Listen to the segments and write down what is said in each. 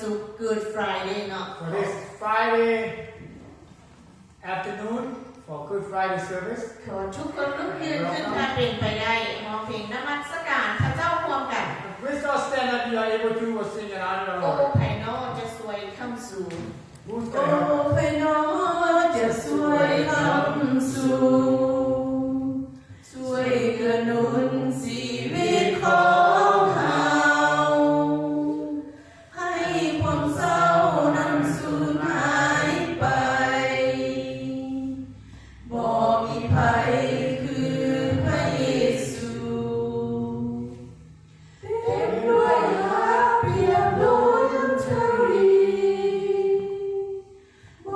ศุกร์ Good Friday เนาะ For this Friday afternoon for Good Friday service ขอทุกคนลุกยืนขึ้นถ้าเป็นไปได้ร้องเพลงนมัสการพระเจ้าร่วมกัน Please don't stand up. You are able to sing and honor the โอ้ Lord. ไผ่นอจะสวยคำสูง Who's โอ้ gonna help? ไผ่นอจะสวยคำสูงสวยเกื้อหนุนชีวิตของเฮาให้ความเศร้านั้นสูญหายไปบ่มีภัยคือพระเยซูเต็มด้วยรักเปรียบโดยน้ำทะเลบ่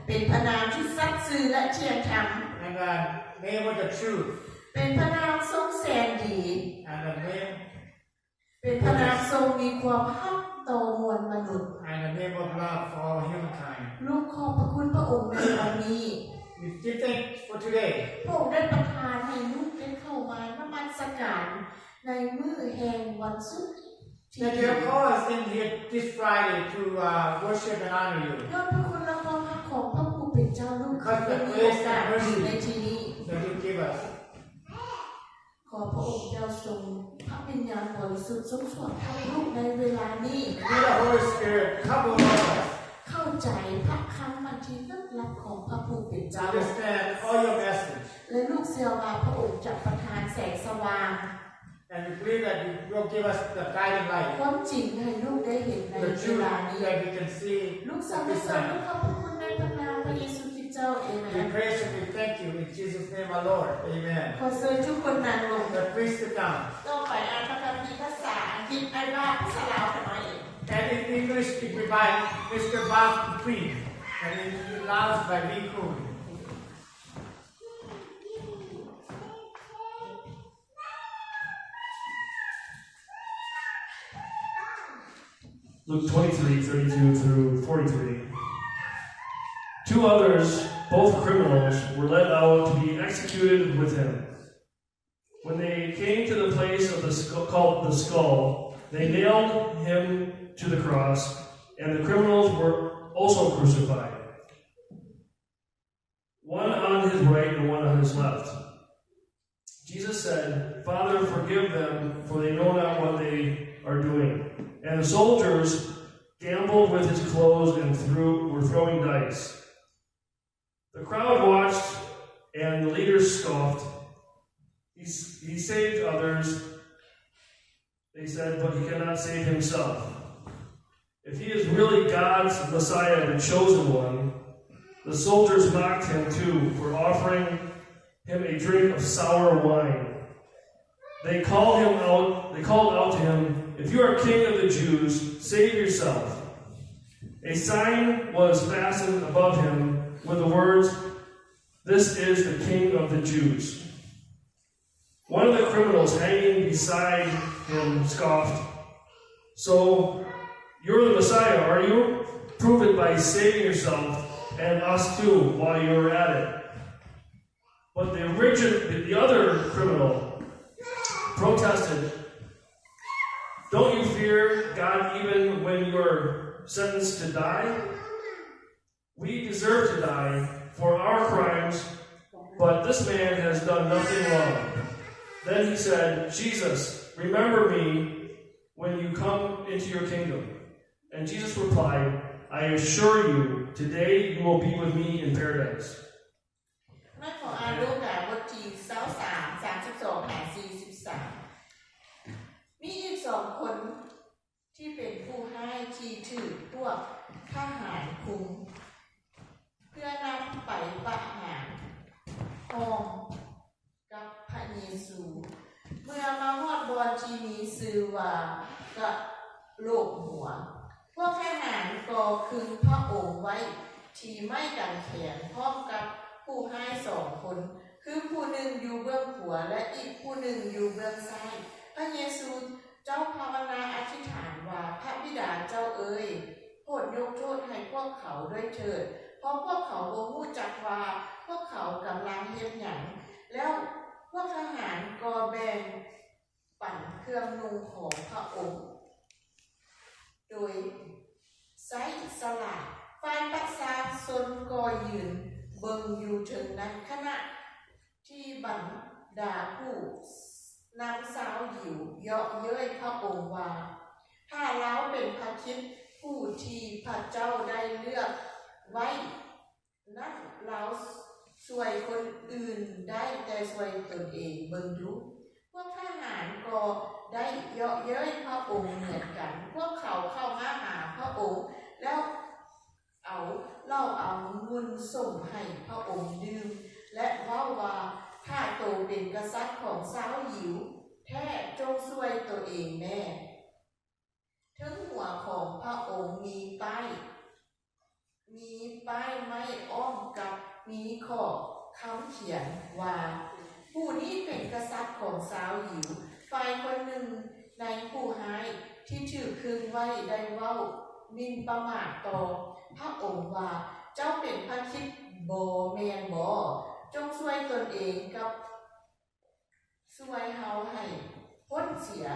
เป็นพระนามที่สัตย์ซื่อและเที่ยงธรรม and the name of the truth, เป็นพระนามทรงแสนดี and the name เป็นพระนามทรงมีความรักต่อมวลมนุษย์ and the name of love for all humankind. ลูกขอบพระคุณพระองค์ในวันนี้ We give thanks for today. พระองค์ได้ประทานให้ลูกได้เข้ามานมัสการในมื้อแห่งวันศุกร์ That you have called us in here this Friday to worship and honor you. ยอดพระคุณและความรักของพระผู้เป็นเจ้าลูกได้มีโอกาสอยู่ในที่นี้ That you give us. ขอพระองค์เจ้าทรงพระวิญญาณบริสุทธิ์ทรงสวดให้ลูกในเวลานี้ May the Holy Spirit cover all of us. เข้าใจพระคำมันที่ลึกลับของพระผู้เป็นเจ้า Understand all your message. และลูกเชื่อว่าพระองค์จะประทานแสงสว่าง And we believe that you will give us the guiding ค light. วามจริงให้ลูกได้เห็นใน The เว truth ลานี้ that we can see ลูกสร at ร this เสริญลูก time. ขอบพระคุณในพระนามพระเยซูคริสต์เจ้าเอเม We น praise and we thank you in Jesus' name, our Lord. Amen. ขอเชิญทุกคนนั่งลง Please sit down. ต่อไปอ่านพระคัมภีร์ภาษาอังกฤษอ่านว่าภาษาลาวกันหน่อย And in English, it will be by Mr. Bob Queen. And in Laos by V. Kuhn. Luke 23, 32 through 43. 2 others, both criminals, were led out to be executed with him. When they came to the place of the skull, called the Skull, they nailed him to the cross, and the criminals were also crucified, one on his right and one on his left. Jesus said, "Father, forgive them, for they know not what they are doing." And the soldiers gambled with his clothes and were throwing dice. The crowd watched, and the leaders scoffed. He saved others, they said, but he cannot save himself. If he is really God's Messiah, the chosen one, the soldiers mocked him too for offering him a drink of sour wine. They called out to him, "If you are king of the Jews, save yourself." A sign was fastened above him with the words, "This is the King of the Jews." One of the criminals hanging beside him scoffed, "So, you're the Messiah, are you? Prove it by saving yourself and us too while you're at it." But the other criminal protested, "Don't you fear God even when you're sentenced to die? We deserve to die for our crimes, but this man has done nothing wrong." Then he said, "Jesus, remember me when you come into your kingdom." And Jesus replied, "I assure you, today you will be with me in paradise." ไม่ขออ่านลูกแบบบทที่23 32 43มีอีก2คนที่เป็นผู้ให้ที่ถือพวกทหารคุมเพื่อนำไปประหารพร้อมกับพระเยซูเมื่อมาฮอดบอนที่มีชื่อว่ากะโหลกหัวพวกทหารก็คึงพระองค์ไว้ที่ไม้กางเขนพร้อมกับผู้ให้2คนคือผู้หนึ่งอยู่เบื้องขวาและอีกผู้หนึ่งอยู่เบื้องซ้ายพระเยซูเจ้าภาวนาอธิษฐานว่าพระบิดาเจ้าเอ๋ยโปรดยกโทษให้พวกเขาด้วยเถิดเพราะพวกเขาบ่รู้จักว่าพวกเขากำลังเฮ็ดหยังแล้วพวกทหารก็แบ่งปั่นเครื่องนุ่งของพระองค์โดยใช้สลากฝ่ายประชาชนก็ยืนเบิ่งอยู่ถึงนั้นขณะที่บรรดาผู้นำสาวหญิวเยาะเย้ยพระองค์ว่าถ้าเราเป็นพระคริสต์ผู้ที่พระเจ้าได้เลือกไว้นั้นเราช่วยคนอื่นได้แต่ช่วยตนเองเบิ่งดูพวกทหารก็ได้เยาะเย้ยพระองค์เหมือนกันพวกเขาเข้ามาหาพระองค์แล้วเอาเงินส่งให้พระองค์ดื่มและเว้าว่าถ้าโตเป็นกษัตริย์ของสาวหญิวแท้จงช่วยตัวเองแน่ถึงหัวของพระองค์มีป้าย มีป้ายไม้อ้อมกับมีข้อคำเขียนว่าผู้นี้เป็นกษัตริย์ของสาวหญิวฝ่ายคนหนึ่งในผู้ให้ที่ถือคืนไว้ได้เว้าหมินประมาทต่อพระองค์ว่าเจ้าเป็นพระคริสต์บ่แม่นบ่จงช่วยตนเองกับช่วยเฮาให้พ้นเสีย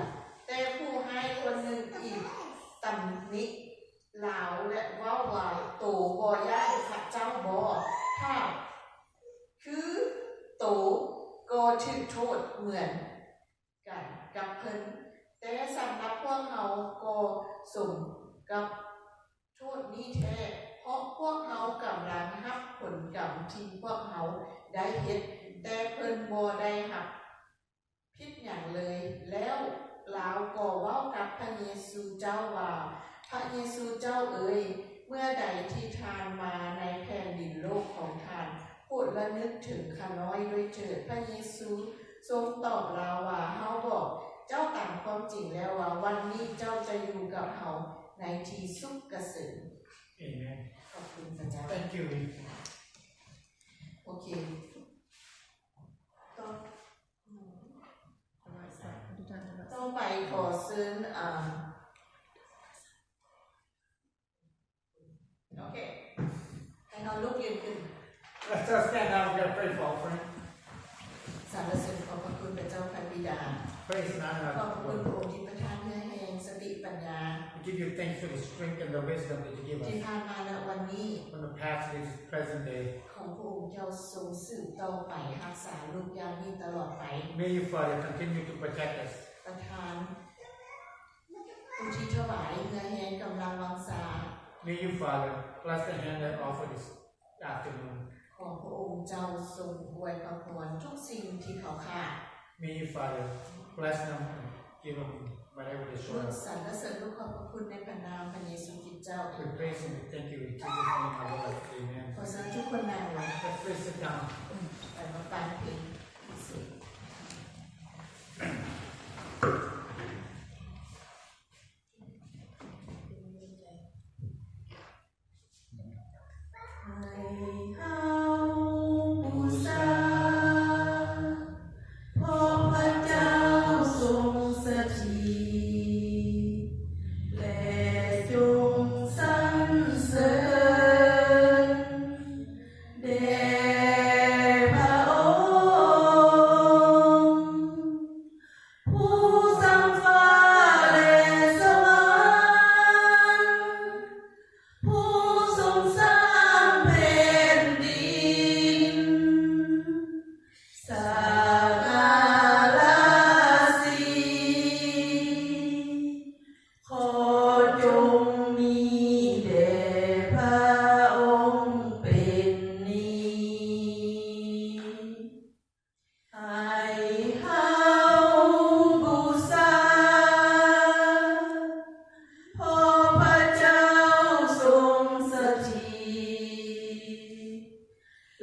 แต่ผู้ให้คนหนึ่งอีกตำหนิลาวและเว้าว่าโตบ่ย่านพระเจ้าบ่ถ้าคือโตก็ถึกโทษเหมือนกันกับเพิ่นแต่สำหรับพวกเฮาก็สมกับโทษนี้แท้เพราะพวกเฮากำลังรับผลกรรมที่พวกเฮาได้เฮ็ดแต่เพิ่นบ่ได้รับผิดหยังเลยแล้วลาวก็เว้ากับพระเยซูเจ้าว่าพระเยซูเจ้าเอ๋ยเมื่อใดที่ทานมาในแผ่นดินโลกของทานโปรดระลึกถึงข้าน้อยด้วยเถิดพระเยซูทรงตอบลาวว่าเฮาบอกเจ้าตามความจริงแล้วว่าวันนี้เจ้าจะอยู่กับเฮาในที่สุขเกษม Amen. ขอบคุณพระเจ้า Thank you. โอเคต่อต้องไปขอซื้อโอเคให้เราลุกยืนขึ้น Let's just stand up. We're going to pray for offering. สรรเสริญขอบพระคุณพระเจ้าพันบิดา Praise and ขอบพระคุณ honor. พระองค์ที่ประทานเนื้อแห่งสติปัญญา We give you thanks for the strength and the wisdom that you give ที่ us ผ่านมาและวันนี้ from the past to this present day. ของพระองค์เจ้าทรงสืบต่อไปรักษาลูกยามนี้ตลอดไป May you, Father, continue to protect us. ประทานผู้ที่ถวายเนื้อแห่งกำลังวังษา May you, Father, bless the hand that offered this afternoon. ของพระองค์เจ้าทรงอวยพรทุกสิ่งที่เขาขาด May you, Father, bless them and give them whatever they ลู short ก of. สรรเสริญลูกขอบพระคุณในพระนามพระเยซูคริสต์เจ้า We praise and we thank you in Jesus' name, our Lord. Amen. ขอเชิญทุกคนนั่งลง Let's please sit down. ไปมาฟังเพลงพิเศษให้เฮาบูชาเพราะพระเจ้าทรงสถิตและจงสรรเสริญแด่พระองค์ผู้สร้างฟ้าและสวรรค์ผู้ทรงสร้างแผ่นดินสักการะสิขอจงมีแด่พระองค์เป็นนิจให้เฮาบูชาเพราะพระเจ้าทรงสถิต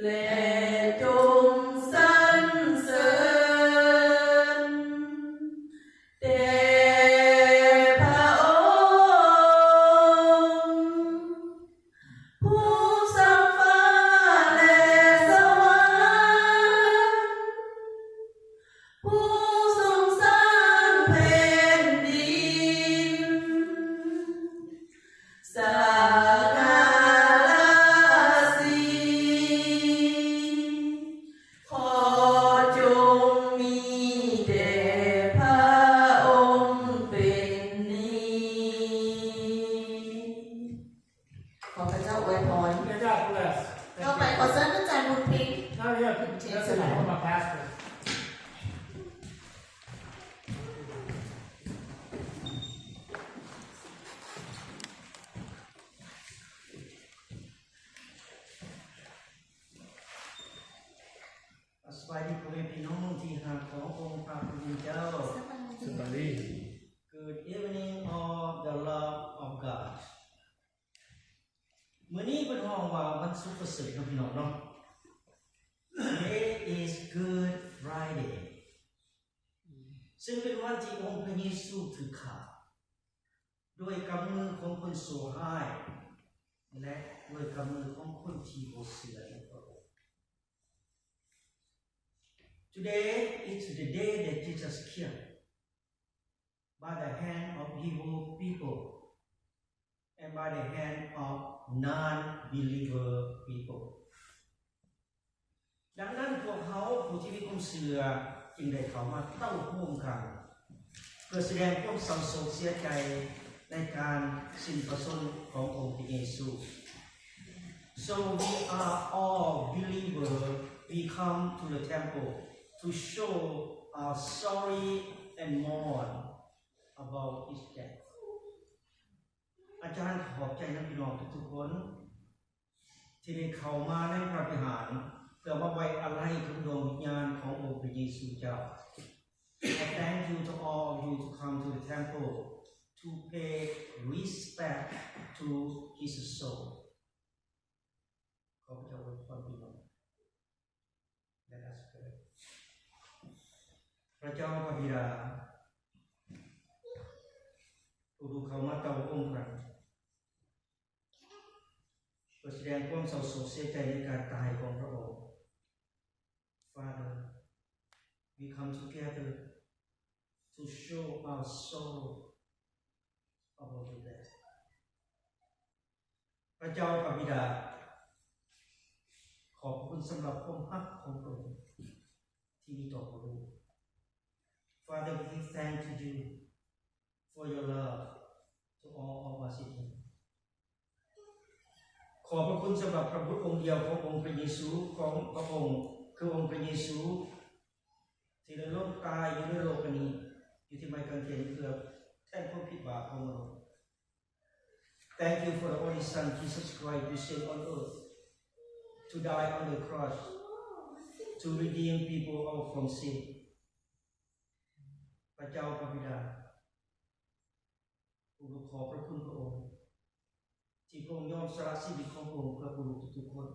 และจงสรรเสริญแด่พระองค์ผู้สร้างฟ้าและสวรรค์ผู้ทรงสร้างแผ่นดินสักการะสิขอจงมีแด่พระองค์เป็นนิจขอพระเจ้าอวยพร May God bless. ต่อ Thank ไปขอเชิญอาจารย์บุญพิง you. Now we have that's it from my pastor. สวัสดีพ่อแม่พี่น้องที่รักขององค์พระผู้เป็นเจ้า Somebody. Good evening all the love of God มื้อนี้เป็นห้องว่าวันศุกร์ประเสริฐนะพี่น้องเนาะ Today is Good Friday ซึ่งเป็นวันที่องค์พระเยซูถือขาด้วยกำมือของคนโสหาย และด้วยกำมือของคนที่บ่เชื่อในพระองค์ Today is the day that Jesus killed by the hand of evil people and by the hand of non-believer people ดังนั้นพวกเขาผู้ที่มีความเชื่อจึงได้เข้ามาเต้าร่วมกันเพื่อแสดงความเศร้าโศกเสียใจในการสิ้นพระชนม์ขององค์พระเยซู So we are all believers. We come to the temple to show our sorry and mourn about his death. อาจารย์ขอบใจนักพี่น้องทุกๆคนที่ได้เข้ามาในพระวิหารเพื่อมาไว้อาลัยถึงดวงวิญญาณขององค์พระเยซูเจ้า I thank you to all of you to come to the temple to pay respect to his soul. ขอพระเจ้าอวยพรพี่น้อง Let us pray. พระเจ้าพระบิดาผู้ดูเขามาเต้าร่วมกันเพื่อแสดงความเศร้าโศกเสียใจในการตายของพระองค์ Father, we come together to show our sorrow about your death. พระเจ้าพระบิดาขอบคุณสำหรับความรักของพระองค์ที่มีต่อพระองค์ Father, we give thanks to you for your love to all of us in here. ขอบพระคุณสำหรับพระบุตรองค์เดียวขององค์พระเยซูของพระองค์คือองค์พระเยซูที่ได้ล้มตายอยู่ในโลกนี้อยู่ที่ไม้กางเขนเพื่อแทนความผิดบาปของเรา Thank you for the only Son Jesus Christ you sent on earth to die on the cross to redeem people out from sin พระเจ้าพระบิดาผู้ขอพระคุณพระองค์ที่พระองค์ยอมสละชีวิตของพระองค์เพื่อผู้ทุกคน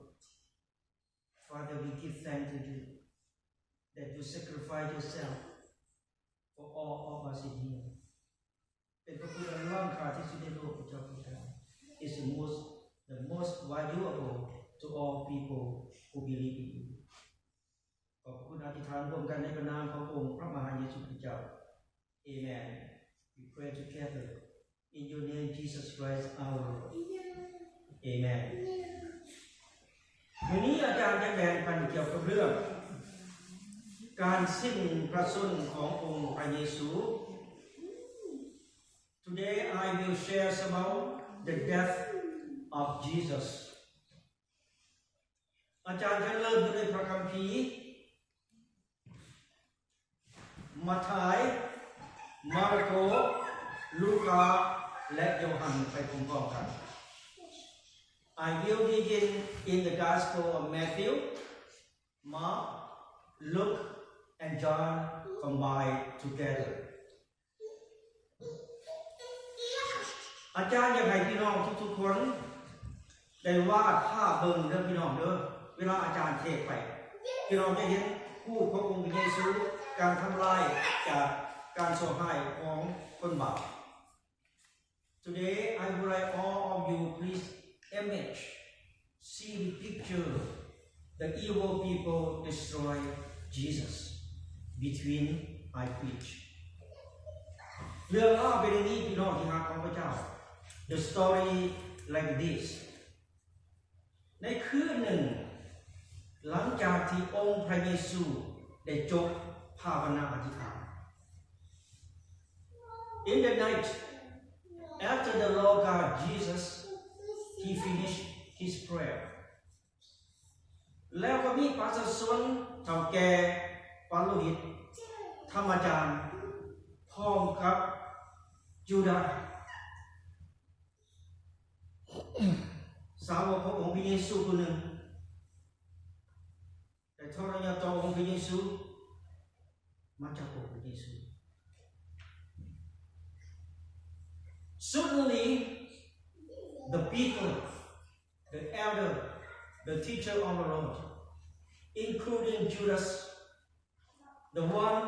Father, we give thanks to you that you sacrifice yourself for all of us in here เป็นพระคุณอันล้ำค่าที่สุดในโลกพระเจ้าพระบิดา is the most valuable to all people who believe in you ขอบคุณอธิษฐานร่วมกันในพระนามขององค์พระมหาเยซูคริสต์เจ้า Amen. We pray together in your name Jesus Christ our Lord. Amen. วันนี้อาจารย์จะแบ่งปันเกี่ยวกับเรื่องการสิ้นพระชนม์ขององค์พระเยซู Today I will share about the death of Jesus. อาจารย์จะเริ่มด้วยพระคัมภีร์มัทธิยมาระโกลูกาและโยฮันไปพร้อมๆกัน I will begin in the Gospel of Matthew, Mark, Luke, and John combined together. อาจารย์อยากให้พี่น้องทุกๆคนได้วาดภาพเบิ่งเด้อพี่น้องเด้อเวลาอาจารย์เทศไปพี่น้องจะเห็นผู้ขององค์พระเยซูการทำลายจากการโศกให้ของคนบาป Today I would like all of you please image see the picture the evil people destroy Jesus between I preach เรื่องเล่าเป็นอย่างนี้พี่น้องที่รักของพระเจ้า The story like this ในคืนหนึ่งหลังจากที่องค์พระเยซูได้จบภาวนาอธิษฐาน In the night after the Lord God Jesus he finished his prayer แล้วก็มีประชาชนเฒ่าแก่ปาโลหิตธรรมจารย์พร้อมกับยูดาห์สาวกขององค์พระเยซูคนหนึ่งได้ทรยศต่อองค์พระเยซูมาจากองค์พระเยซู Suddenly the people the elder the teacher on the road including Judas the one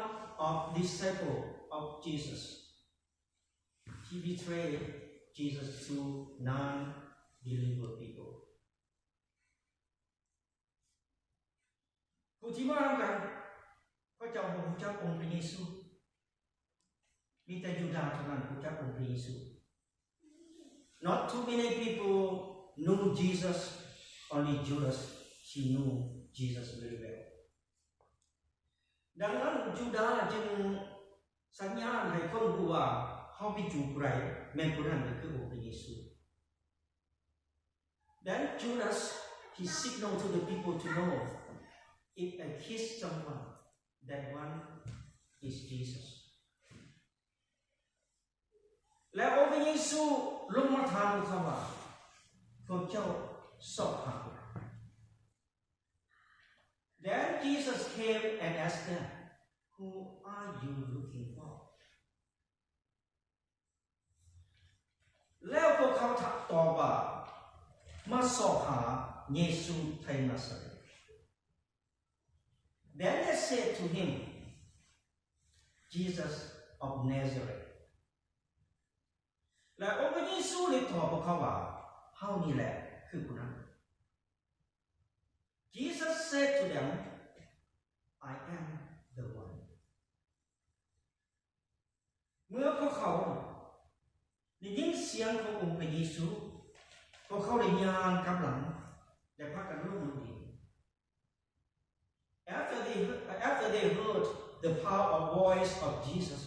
of disciple of Jesus he betrayed Jesus to deliver people ผู้ที่มานำกันพระเจ้าบ่รู้จักองค์พระเยซูมีแต่ยูดาห์เท่านั้นรู้จักองค์พระเยซู Not too many people knew Jesus only Judas she knew Jesus very well ดังนั้นยูดาห์จึงสัญญาณให้คนรู้ว่าเฮาไปจูบไผแม่นผู้นั้นก็คือองค์พระเยซู Then Judas he signaled to the people to know if I kiss someone that one is Jesus แล้วองค์พระเยซูลงมาถามเขาว่าพวกเจ้าสอบหา Then Jesus came and asked them Who are you looking for แล้วพวกเขาตอบว่ามาสอบหาเยซูไทนาซาเรต Then they said to him Jesus of Nazareth และองค์พระเยซูเลยตอบพวกเขาว่าเฮานี่แหละคือผู้นั้น Jesus said to them I am the one เมื่อพวกเขาได้ยินเสียงขององค์พระเยซูพวกเขาได้ย่างกลับหลังและพากันลงดิน After they heard the power of voice of Jesus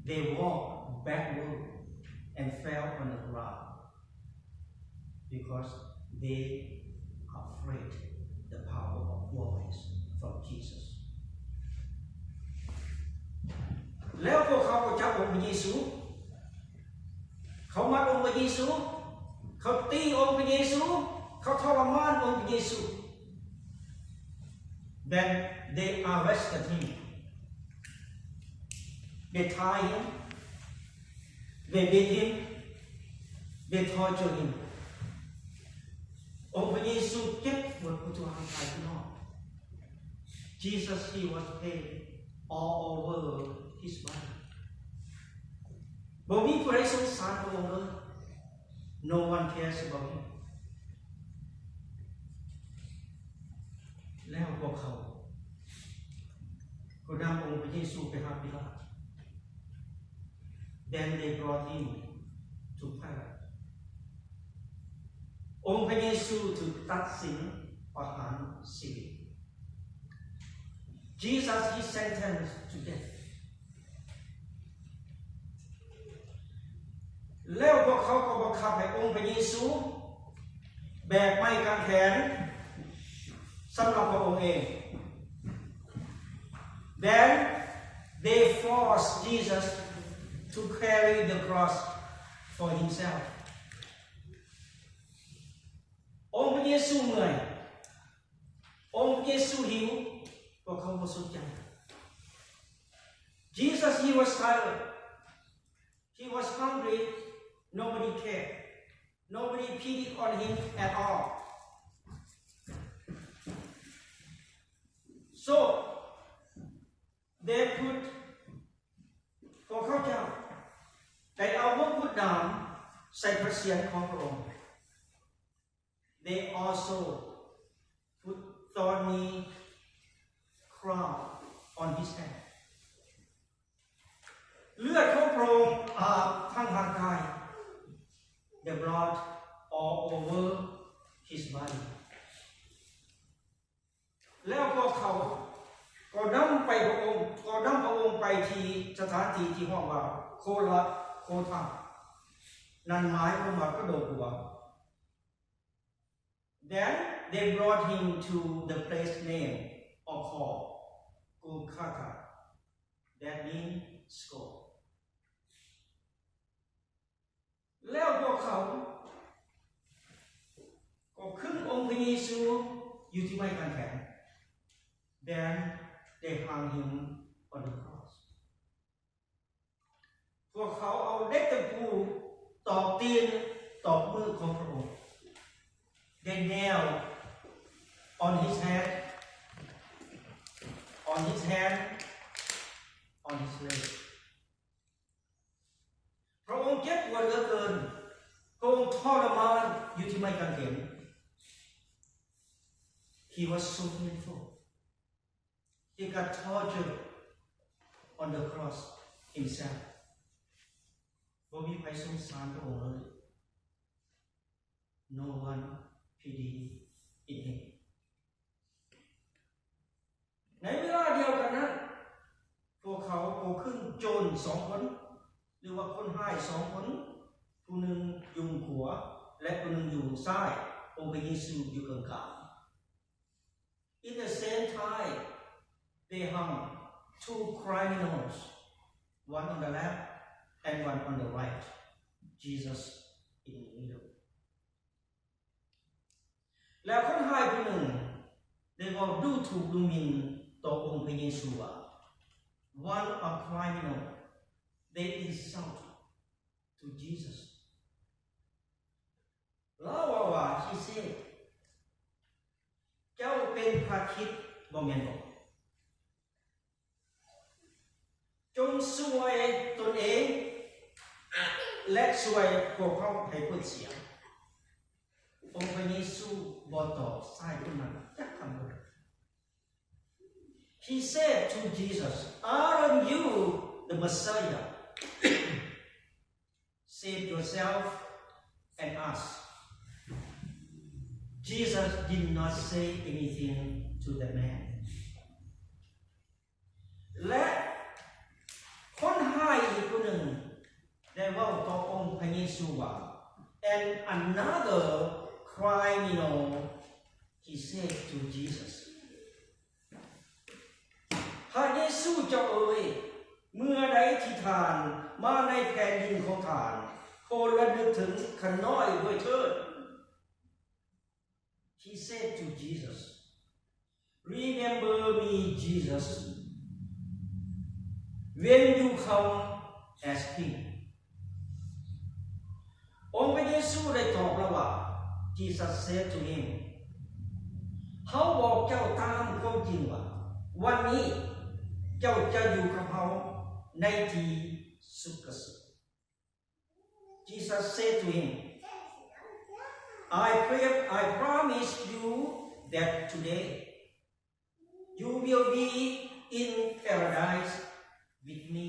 they walked backward and fell on the ground because they are afraid the power of voice from Jesus แล้วพวกเขาก็จับองค์พระเยซูเขามัดองค์พระเยซูเขาตีองค์พระเยซูเขาทรมานองค์พระเยซู Then they arrested him they tie him they beat him they torture him องค์พระเยซูเจ็บปวดผู้ร่างกายพี่น้อง Jesus he was pain all over his body บ่มีผู้ใดสงสารพระองค์เลย No one cares about him แล้วพวกเขาก็นำองค์พระเยซูไปหาปิลาต Then they brought him to Pilate องค์พระเยซูถูกตัดสินประหารชีวิต Jesus he sentenced to death แล้วพวกเขาก็บังคับให้องค์พระเยซูแบกไม้กางแขนสำหรับพระองค์เอง Then they forced Jesus to carry the cross for himself องค์พระเยซูเหนื่อยองค์พระเยซูหิวพวกเขาไม่สนใจ Jesus he was tired he was hungry nobody cared nobody pitied on him at all so they put พวกเขาเจ้าได้เอามงกุฎดำใส่พระเศียรของพระองค์ They also put thorny crown on his head เลือดของพระองค์อาบทั้งร่างกาย The blood all over his body แล้วพวกเขาก็นำพระองค์ไปที่สถานที่ที่ห้องว่าโคละโคทานั่นหมายความว่ากระโดดหัว Then they brought him to the place name or called Golgotha that means skull แล้วพวกเขาก็ขึ้นองค์พระเยซูอยู่ที่ไม้กางแขน Then they hung him on the cross พวกเขาเอาเล็กตะปูตอกตีนตอกมือของพระองค์ They nailed on his head on his hand on his leg พระองค์เจ็บปวดเหลือเกินพระองค์ ทรมานอยู่ที่ไม้กางเขน He was so painful. He got tortured on the cross himself. บ่มีใครสงสารพระองค์เลย No one pity in him. ในเวลาเดียวกันนั้นพวกเขาโผล่ขึ้นโจร2 คนหรือว่าคนร้าย2 คนผู้หนึ่งอยู่ขวาและผู้หนึ่งอยู่ซ้ายองค์พระเยซูอยู่กลางกลาง In the same time they hung 2 criminals, one on the left and one on the right. Jesus in the middle. แล้วคนร้ายผู้หนึ่งได้บอกดูถูกดูหมิ่นต่อองค์พระเยซูว่า One a criminal they insult to Jesus. แล้วว่า he said เจ้าเป็นพระคริสต์บ่แม่นบ่จงช่วยตนเองและช่วยพวกเขาให้พ้นเสียองค์พระเยซูบ่ตอบสายคนนั้นจักคำเดียว He said to Jesus, Aren't you the Messiah? Save yourself and us. Jesus did not say anything to the man. และคนร้ายอีกคนหนึ่งได้เว้าต่อองค์พระเยซูว่า And another criminal, he said to Jesus. พระเยซูเจ้าเอ๋ยเมื่อใดที่ทานมาในแผ่นดินของทานโปรดระลึกถึงข้าน้อยด้วยเถิด He said to Jesus, Remember me, Jesus, when you come as king. องค์พระเยซูได้ตอบแล้วว่า Jesus said to him, เขาบอกเจ้าตามความจริงว่าวันนี้เจ้าจะอยู่กับเขาในที่สุขสุข Jesus said to him, I promise you that today you will be in paradise with me.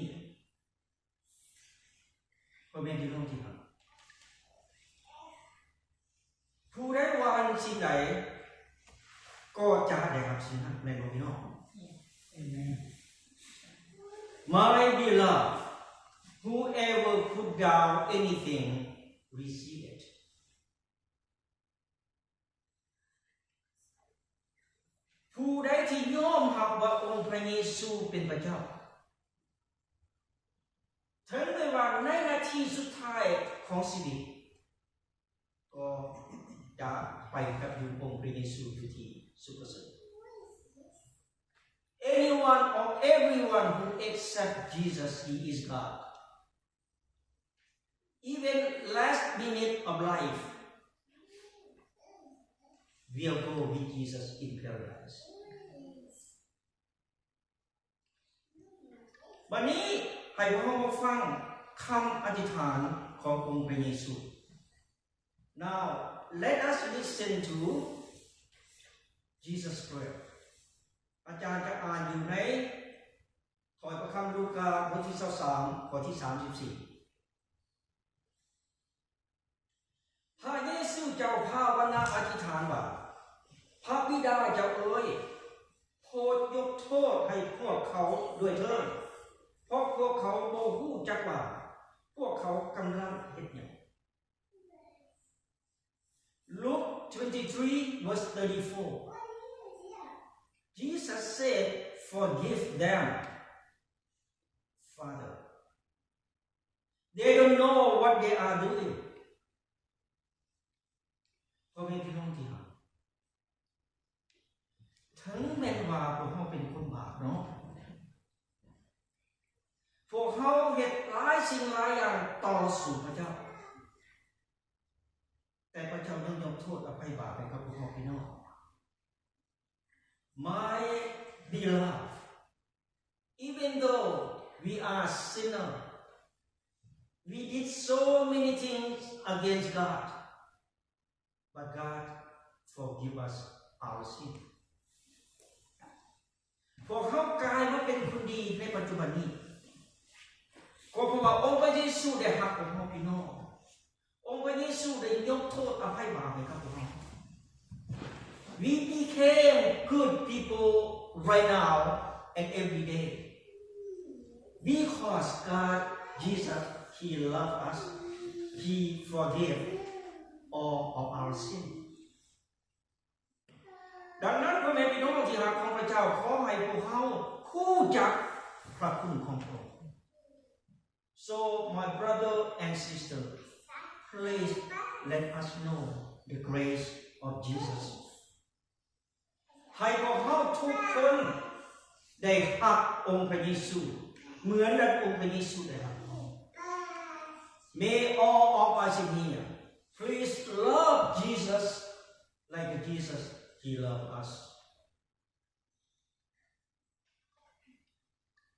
พ่อแม่พี่น้องที่รักผู้ใดหวังสิ่งใดก็จะได้รับสิ่งนั้นแม่พี่น้อง Amen. My beloved, whoever put down anything, receive it. ผู้ใดที่ยอมรับว่าองค์พระเยซูเป็นพระเจ้าถึงแม้ว่าในนาทีสุดท้ายของชีวิตก็จะไปกับอยู่องค์พระเยซูอยู่ที่สุขสุข Anyone or everyone who accepts Jesus, he is God. Even last minute of life will go with Jesus in paradise. วันนี้ให้พวกเรามาฟังคำอธิษฐานขององค์พระเยซู Now let us listen to Jesus' prayer. อาจารย์จะอ่านอยู่ในถอยพระคำลูกาบทที่23ข้อที่34พระเยซูเจ้าภาวนาอธิษฐานว่าพระบิดาเจ้าเอ๋ยโปรดยกโทษให้พวกเขาด้วยเถิดเพราะพวกเขาบ่รู้จักว่าพวกเขากำลังเฮ็ดหยัง Luke 23 verse 34 Jesus said, Forgive them, Father. They don't know what they are doing. พ่อแม่พี่น้องที่รักถึงแม้ว่าพวกเขาเป็นคนบาปเนาะพวกเขาเฮ็ดหลายสิ่งหลายอย่างต่อสู่พระเจ้าแต่พระเจ้ายังยกโทษอภัยบาปให้กับพวกเขาพี่น้อง My beloved, even though we are sinners, We did so many things against God, but God forgive us our sin. พวกเขากลายมาเป็นคนดีในปัจจุบันนี้ก็เพราะว่าองค์พระเยซูได้รักพวกเราพี่น้ององค์พระเยซูได้ยกโทษอภัยบาปให้กับพวกเรา We became good people right now and every day because God Jesus He loved us He forgave all of our sin ดังนั้นพ่อแม่พี่น้องที่รักของพระเจ้าขอให้พวกเขาคู่จักพระคุณของพระองค์ So my brother and sister please let us know the grace of Jesus ให้พวกเขาทุกคนได้รักองค์พระเยซูเหมือนดังองค์พระเยซูได้รัก May all of us in here please love Jesus like Jesus He loved us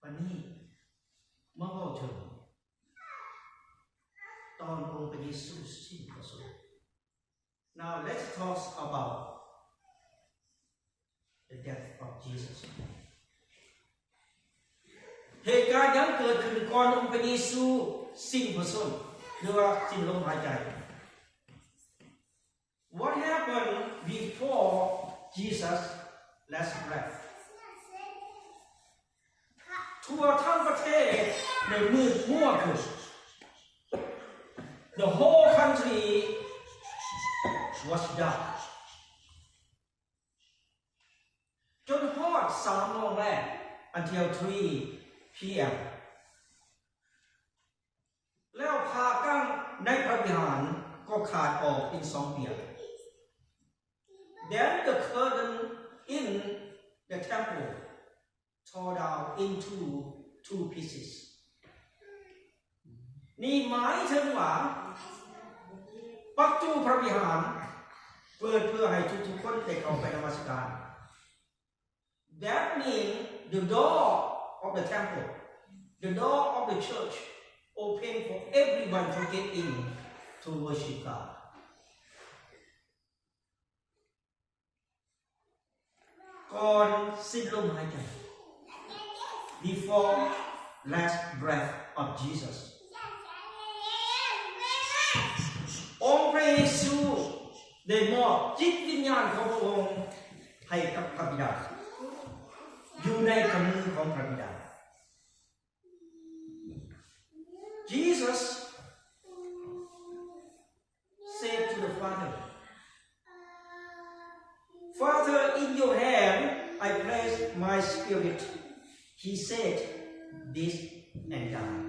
วันนี้มาเว้าถึงตอนองค์พระเยซูสิ้นพระชนม์ Now let's talk about the death of Jesus เหตุการณ์ยังเกิดขึ้นก่อนองค์พระเยซูสิ้นพระชนม์หรือว่าสิ้นลมหายใจ What happened before Jesus' last breath ทั่วทั้งประเทศในมืดมัวขึ้น The whole country was dark จนฮอด3 โมงแรก until 3 p.m. แล้วพากั้งในพระวิหารก็ขาดออกเป็น2 เปียก Then the curtain in the temple tore down into 2 pieces นี่หมายถึงว่าประตูพระวิหารเปิดเพื่อให้ทุกๆคนได้เข้าไปนมัสการ That means the door of the temple the door of the church open for everyone to get in to worship God ก่อนสิ้นลมหายใจ before last breath of Jesus องค์พระเยซูได้มอบจิตวิญญาณของพระองค์ให้กับพระบิดาอยู่ในกำมือของพระบิดา Jesus said to the Father Father in your hand I place my spirit He said this and died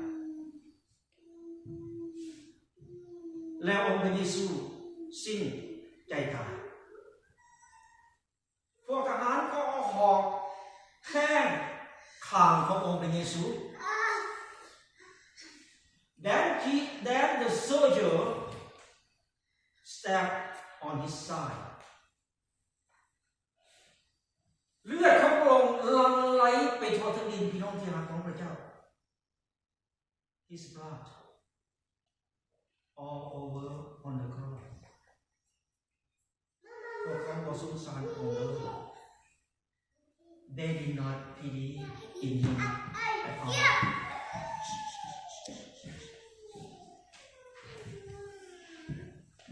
แล้วองค์พระเยซูสิ้นใจตายพวกทหารก็เอาหอกแทงข้างขององค์พระเยซู Then the soldier stabbed on his side เลือดของพระองค์หลั่งไหลไปทั่วทั้งดินพี่น้องที่รักของพระเจ้า His blood all over on the cross พวกเขาบ่สงสารพระองค์เลย They did not pity in him at all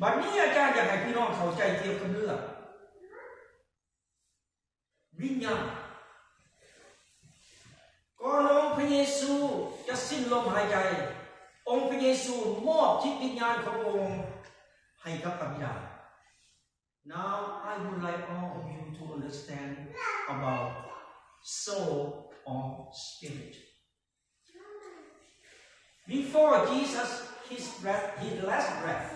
บัดนี้อาจารย์อยากให้พี่น้องเข้าใจเกี่ยวกับเรื่องวิญญาณก่อนองค์พระเยซูจะสิ้นลมหายใจองค์พระเยซูมอบจิตวิญญาณขององค์ให้กับพระบิดา Now I would like all of you to understand about soul or spirit. Before Jesus his last breath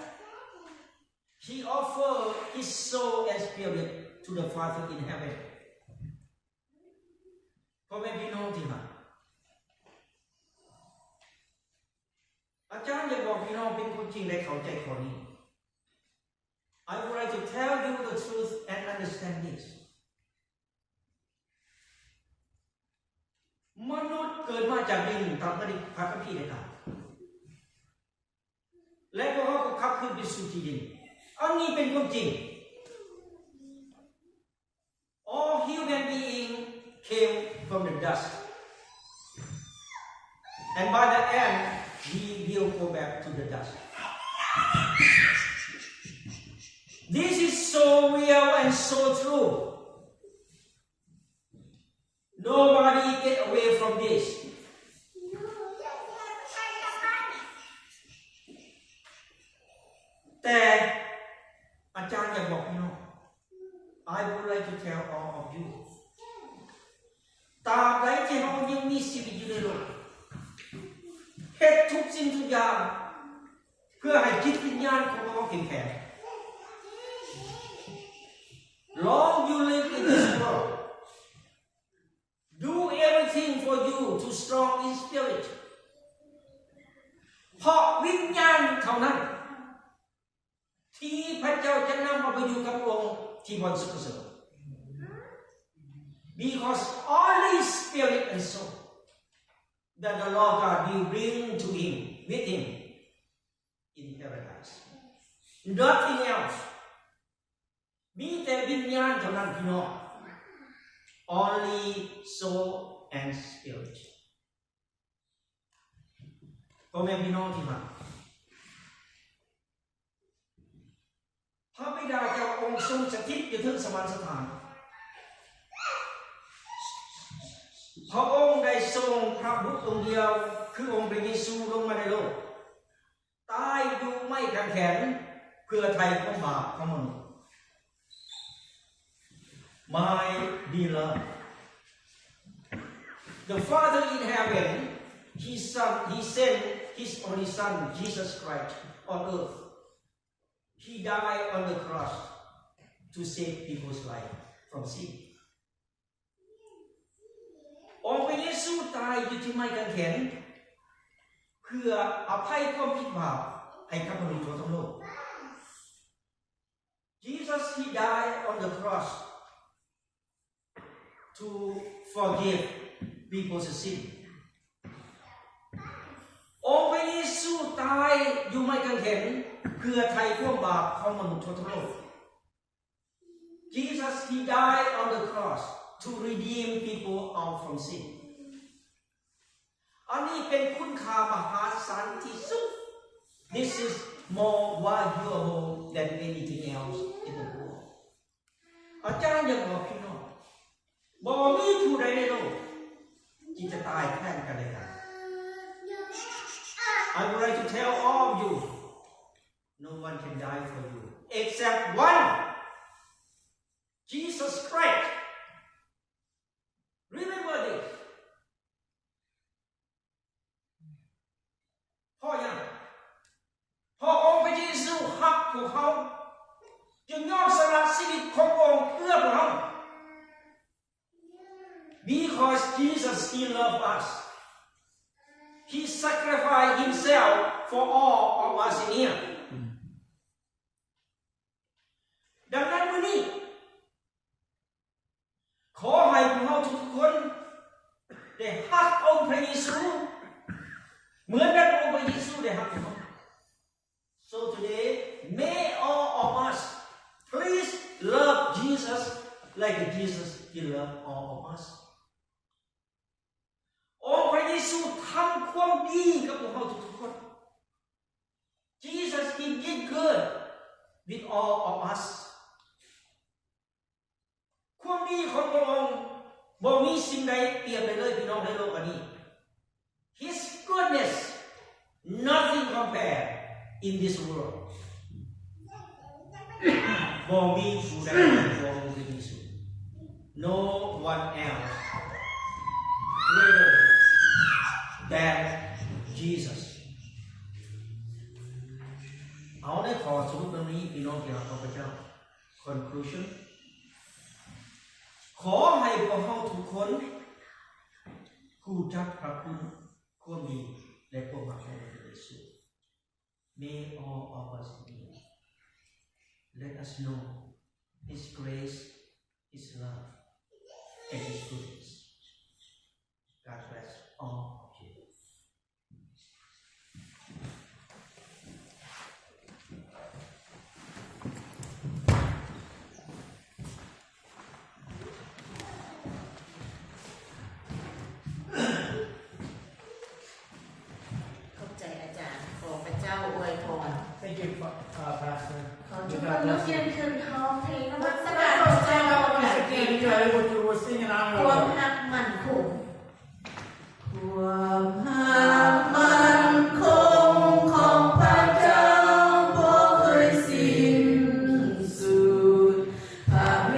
he offered his soul and spirit to the Father in heaven พ่อแม่พี่น้องที่รักอาจารย์อยากบอกพี่น้องเป็นคนจริงได้เข้าใจข้อนี้ I would like to tell you the truth and understand this มนุษย์เกิดมาจากดินตามพระคัมภีร์ได้กล่าว และพวกเขาก็ขับขึ้นไปสู่ที่ดินอันนี้เป็นความจริง All human beings came from the dust and by the end we will go back to the dust This is so real and so true Nobody get away from thisแต่อาจารย์อยากบอกพี่น้อง I would like to tell all of you ตราบใดที่เรายังมีชีวิตอยู่ในโลกเฮ็ดทุกสิ่งทุกอย่างเพื่อให้จิตวิญญาณของเราแข็งแกร่ง Long you live in this world do everything for you to strong in spirit เพราะวิญญาณเท่านั้นที่พระเจ้าจะนำมาไปอยู่กับองค์ที่บริสุทธิ์ Because only spirit and soul that the Lord God will bring to him with him in paradise nothing else มีแต่วิญญาณเท่านั้นพี่น้อง only soul and spirit พ่อแม่พี่น้องที่มาพระบิดาเจ้าองค์ทรงสถิตอยู่ถึงสวรรคสถานพระองค์ได้ทรงพระบุตรองค์เดียวคือองค์พระเยซูลงมาในโลกตายอยู่ไม่ขังแขนเพื่อไถ่ความบาปของมนุษย์ My beloved The Father in heaven He sent His only Son Jesus Christ on earth He died on the cross to save people's life from sin องค์พระเยซูตายอยู่ที่ไม้กางเขนเพื่ออภัยความผิดบาปให้กับมนุษย์ทั้งโลก Jesus He died on the cross to forgive people's sin องค์พระเยซูตายอยู่ไม้กางเขนเพื่อไถ่ความบาปของมนุษย์ทั้งโลก Jesus He died on the cross to redeem people out from sin อันนี้เป็นคุณค่ามหาศาลที่สุด This is more valuable than anything else in the world อาจารย์อยากบอกพี่น้องบ่มีผู้ใดในโลกที่จะตายแทนกันได้ I would like to tell all of you no one can die for you except one Jesus Christ Remember this เพราะยังพระองค์พระเยซูรักพวกเขาจึงยอมสละชีวิตขององค์เพื่อพวกเขา Because Jesus He loved us He sacrificed Himself for all of us in here ดังนั้นวันนี้ขอให้พวกเราทุกคนได้รักองค์พระเยซูเหมือนกับองค์พระเยซูได้รักพวกเรา So today may all of us please love Jesus like Jesus He loved all of us องค์พระเยซูทำความดีกับพวกเราทุกคน Jesus He did good with all of us ความดีของพระองค์บ่มีสิ่งใดเปรียบไปเลยพี่น้องในโลกอันนี้ His goodness nothing compared in this world บ่มีผู้ใดพระองค์ที่สุด No one else greater than Jesus เอาได้ขอสรุปตรงนี้พี่น้องที่รักพระเจ้า Conclusion ขอให้พวกเราทุกคนรู้จักพระคุณความดีและความรักของพระเยซู May all of us let us know His grace His love and His goodness God bless all of you จ้าอวยพร Thank you, Pastor. ขอทุกคนลุกยืนขึ้นพร้อมเพลงนมัส Let's การพ all ระเจ้า stand up อ once ยากเพล again. ง You are able to sing in honor ควา of ม the Lord. หักมั่นคงความหักมั่นคงของพระเจ้าบ่เคยสิ้นสุดพระเม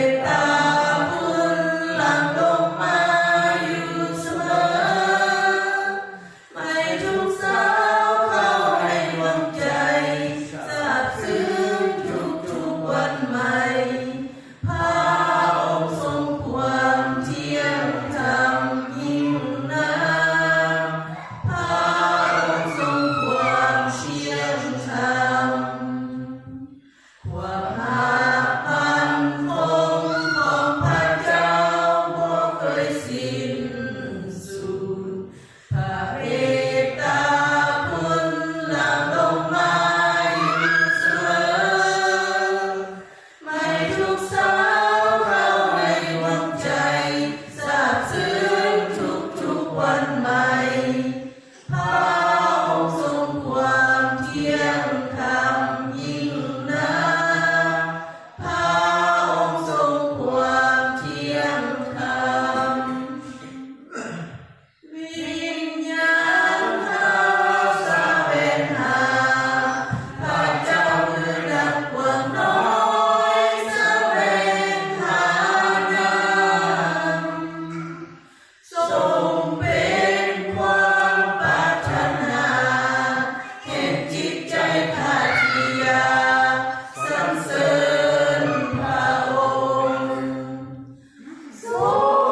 ตตาบุญหลั่งลงมาอยู่เสมอไม่ทุกสาวเข้าในดวงใจซาบซึ้งทุกๆวันใหม่พระองค์ทรงความเที่ยงธรรมยิ่งนักพระองค์ทรงความเที่ยงธรรมความหักมั่นคงของพระเจ้าบ่เคยสิ้นสุดพระเมตตาบุญหลั่งลงมาอยู่เสมอไม่ทุกสาวเข้าในดวงใจซาบซึ้งทุกๆวันใหม่พระองค์ทรงความเที่ยงธรรมยิ่งนักพระองค์ทรงความเที่ยงธรรมวิญญาณข้าแสวงหาพระเจ้าคือดังกวางน้อยแสวงหานำทรงเป็นความปรารถนาแห่งจิตใจข้าที่อยากสรรเสริญพระองค์ทร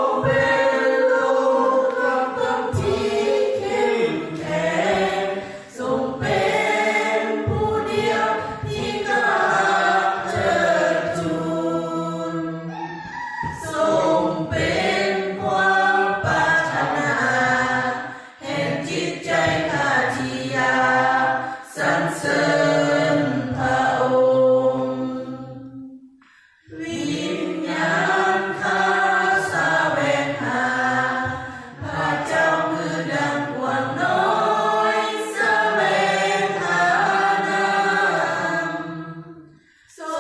งเป็นโลกธรรมที่เข้มแข็งทรงเป็นผู้เดียวที่น่าเชิดชูนทรงเป็นความปรารถนาแห่งจิตใจข้าที่อยากสรรเสริญพระองค์วิญญาณข้าแสวงหาพระเจ้าคือดังกวางน้อยแสวงหานำทร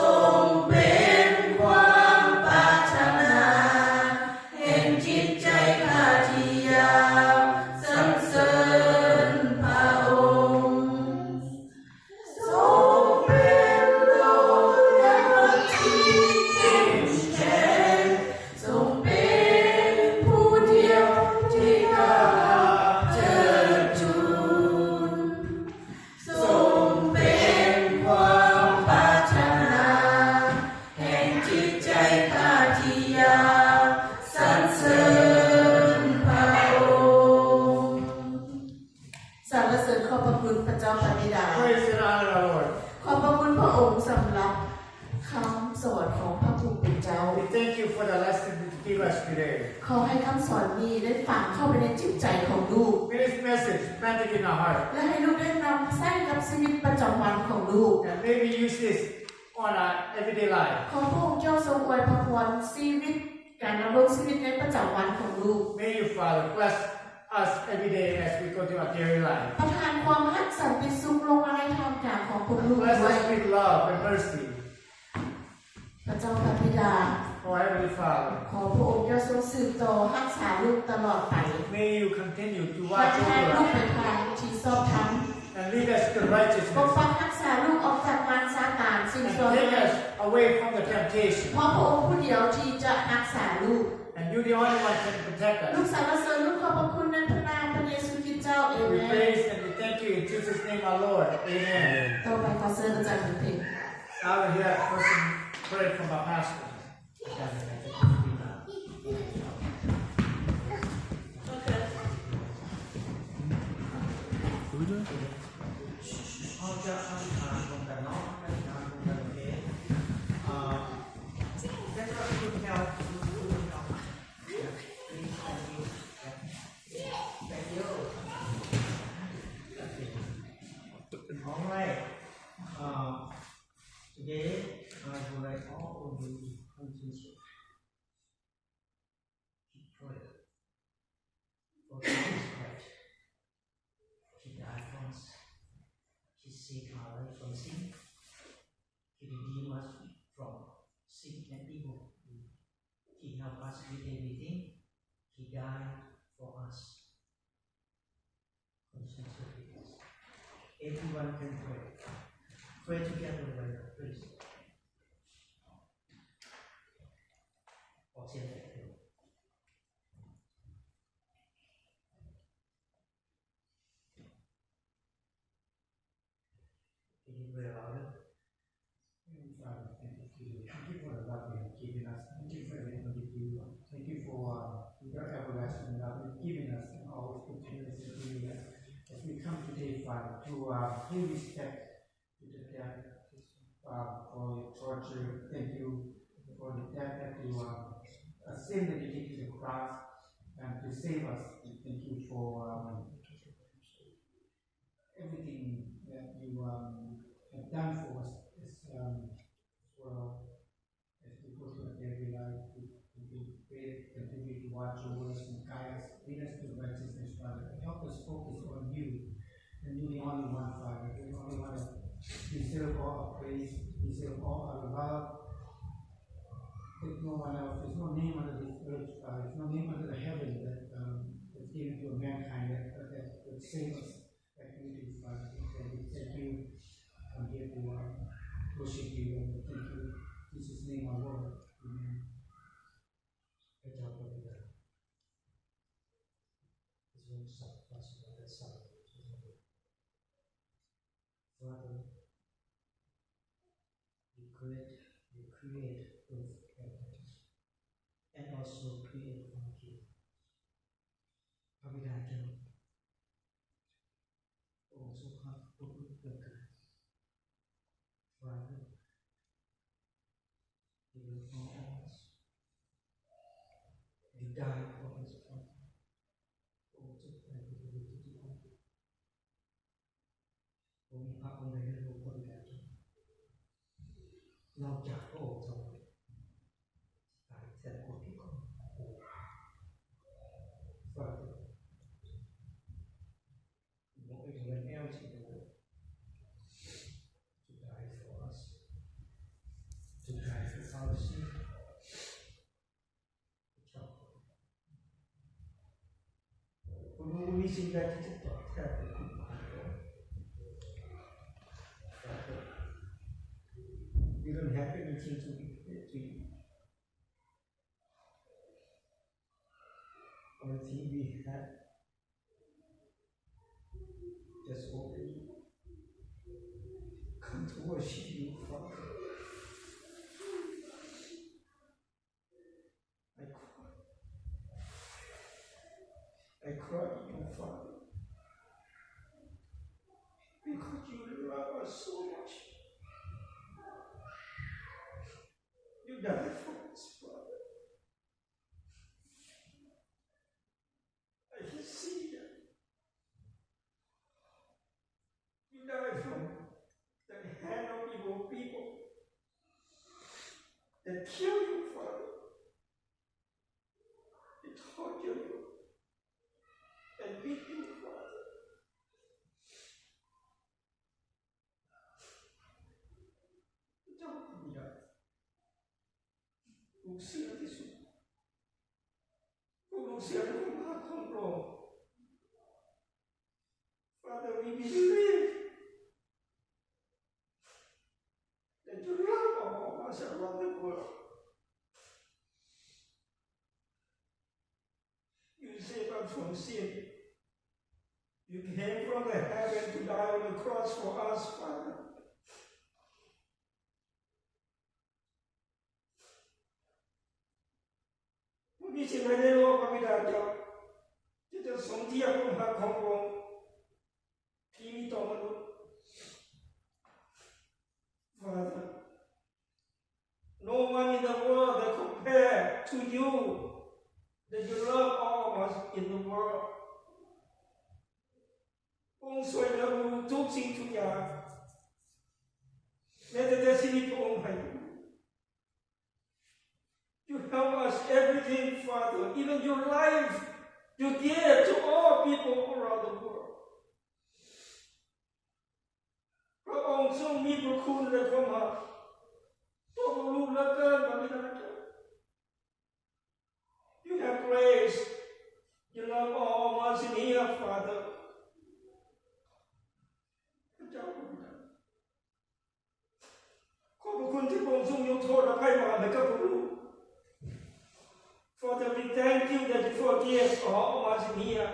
งเป็นความปรารถนาแห่งจิตใจข้าที่อยากสรรเสริญพระองค์ทรงเป็นโลกธรรมที่เข้มแข็งทรงเป็นผู้เดียวที่น่าเชิดชูนทรงเป็นความปรารถนาแห่งจิตใจข้าที่อยากสรรเสริญพระองค์สรรเสริญขอบพระคุณพระเจ้าพระบิดา Praise and honor our Lord. ขอบพระคุณพระองค์สำหรับคำสอนของพระผู้เป็นเจ้า We thank you for the lesson that you gave us today. ขอให้คำสอนนี้ได้ฝังเข้าไปในจิตใจของลูก May this message planted in our heart. และให้ลูกได้นำใช้กับชีวิตประจำวันของลูก And maybe use this on our everyday life. ขอพระองค์เจ้าทรงอวยพรชีวิตการดำรงชีวิตในประจำวันของลูก May you, Father, bless us every day as we go through our daily life. ประทานความรักสันติสุขลงมาในทางกลางของพวกลูก Bless ด้วย us with love and mercy. พระเจ้าพระบิดา Oh, Heavenly Father, ขอพระองค์เจ้าทรงสืบต่อรักษาลูกตลอดไป may you continue to และ watch ให้ลู over กไป us ทางที่ชอบธรรม and lead us to ปก righteousness ปักรักษาลูกออกจากมารซาตานสิ่ง and ชั่ว take ร้าย us away from the temptation. เพราะพระองค์ผู้เดียวที่จะรักษาลูก And you, the only one, can protect ลูก us. สรรเสริญลูกขอบพระคุณในพระนามพระเยซูคริสต์เจ้าเอ We เมน praise and we thank you in Jesus' name, our Lord. Amen. ต่อไปขอเชิญอาจารย์เพลง I will hear a person pray from our pastor. เขาจะอธิษฐานตรงกันเนาะอธิษฐานตรงกันโอเคแล้วก็คุณแถวคุณเนาะ Thank you. All right. Today I would like all of you to continue to pray for Jesus Christ. To die for us. help us with everything. He died for us. Everyone can pray. Pray together right now, please. Or say that. Can you pray louder? Father, thank you for the love you have given us. Thank you for everything you do. Thank you for your everlasting love you've given us and always continuously giving us. As we come today, Father, to pay respect to the death for your torture. Thank you for the death that you sin that you did to the cross and to save us. Thank you for everything that you have done for us as well as we go through our daily life. Continue to watch over us and guide us, lead us to righteousness, Father. Help us focus on you and you, the only one, Father. You the only one that deserve all our praise, deserve all our love. There's no one else. There's no name under this earth, Father. There's no name under the heaven that's given to mankind that would save us. Like you do, Father. Thank you. I'm here to worship you and thank you. In Jesus' name, our Lord. Amen. Good job, Brother. It's very soft, possible. That's soft. Father, you create both heavens and also create from you. พระบิดาเจ้าโอ้ทรงพระผู้เกิดขึ้น Father, you will know us. You died for us, Father. Oh, to pray for the way to do it. ผมมีพระองค์ใดในโลกพระบิดาเจ้านอกจากพระองค์เท่านั้นตายแทนคนที่ของ Father, what is an else in the world to die for us, to die for our sin?คุณมีสิ่งใดที่จะตอบแทนคุณของเรา Father, we don't have anything to give to you. Only thing we have just open you. Come to worship you, Father. I cry to you, Father, because you love us so much. You died for us, Father. I can see that. You died from the hand of evil people that kill you, Father. They torture you. And beat you, Father. Don't be that. Who see this? Who see the Father, we believe that you love all of us around the world. You save us from sin. You came from the heaven to die on the cross for us, Father. We need to let it all come down. Just some tear from her combo. TV Tomano. Father, no one in the world that compare to you, that you love all of us in the world. องค์สวยเราทุกสิ่งทุกอย่างแม้แต่ชีวิตองค์ให้ You help us everything, Father, even your life you give to all people around the world. พระองค์ทรงมีพระคุณและความรักต่อลูกและเกินพระบิดาเจ้า Father พระเจ้าขอบคุณที่พระองค์ทรงยกโทษอภัยบาปให้กับพวกลูก Father we thank you that you forgive all of us in here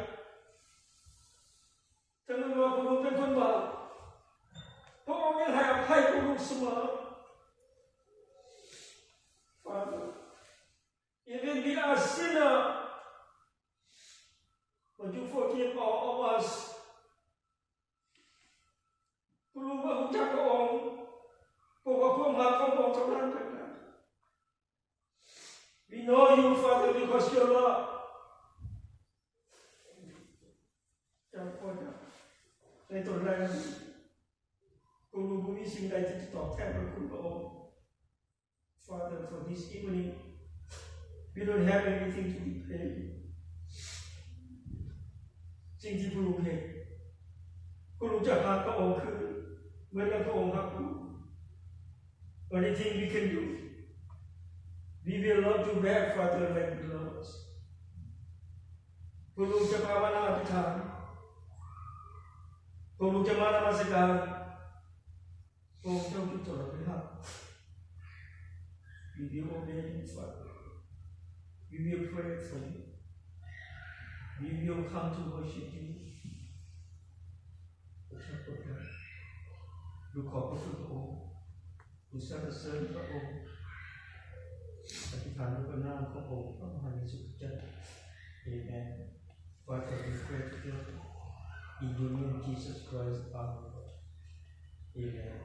ถึงแม้ว่าพวกลูกเป็นคนบาปพระองค์ยังให้อภัยพวกลูกเสมอ Father even we are sinner but you forgive all of us พวกลูกว่ารู้จักพระองค์เพราะว่าความรักของพระองค์เท่านั้นเป็นนั้น We know you Father because your love จำพอจะในตอนแรกพวกลูกไม่มีสิ่งใดที่จะตอบแทนพระคุณพระองค์ Father for this evening we don't have anything to repay สิ่งที่พวกลูกเห็นพวกลูกจะหาพระองค์คือเหมือนกับพระองค์รักพวกลูก Anything we can do we will love you back Father like you love us พวกลูกจะภาวนาอธิษฐานพวกลูกจะมานมัสการพระองค์เจ้าที่ตลอดเวลา We will obey you Father We will pray for you We will come to worship you พระเจ้าโปรดเถิดลูกขอบพระคุณพระองค์ลูกสรรเสริญพระองค์อธิษฐานด้วยพระนามของพระองค์พระมหาเยซูคริสต์เจ้า Amen Father we pray together in your name Jesus Christ our Lord Amen